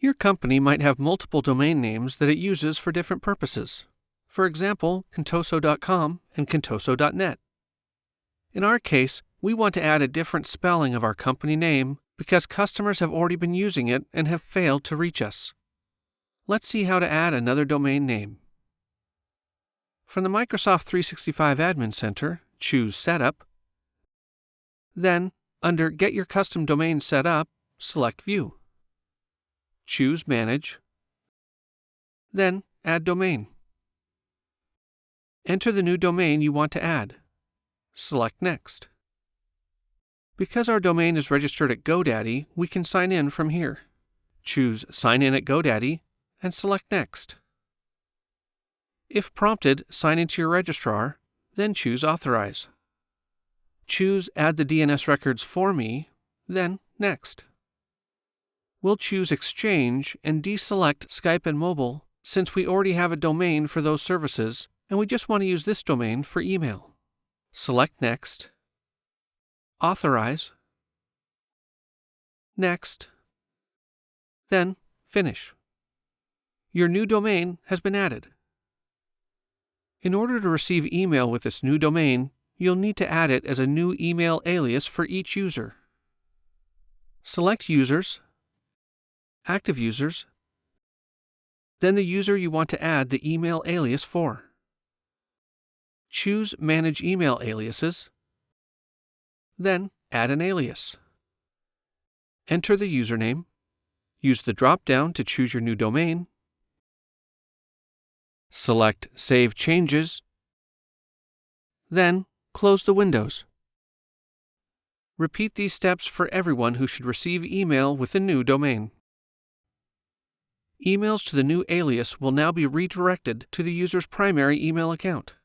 Your company might have multiple domain names that it uses for different purposes. For example, contoso.com and contoso.net. In our case, we want to add a different spelling of our company name because customers have already been using it and have failed to reach us. Let's see how to add another domain name. From the Microsoft 365 Admin Center, choose Setup. Then, under Get Your Custom Domain Set Up, select View. Choose Manage. Then, Add Domain. Enter the new domain you want to add. Select Next. Because our domain is registered at GoDaddy, we can sign in from here. Choose Sign in at GoDaddy and select Next. If prompted, sign into your registrar, then choose Authorize. Choose Add the DNS records for me, then Next. We'll choose Exchange and deselect Skype and Mobile since we already have a domain for those services and we just want to use this domain for email. Select Next. Authorize. Next. Then Finish. Your new domain has been added. In order to receive email with this new domain, you'll need to add it as a new email alias for each user. Select Users, Active Users, then the user you want to add the email alias for. Choose Manage Email Aliases, then add an alias. Enter the username, use the drop-down to choose your new domain, select Save Changes, then close the windows. Repeat these steps for everyone who should receive email with the new domain. Emails to the new alias will now be redirected to the user's primary email account.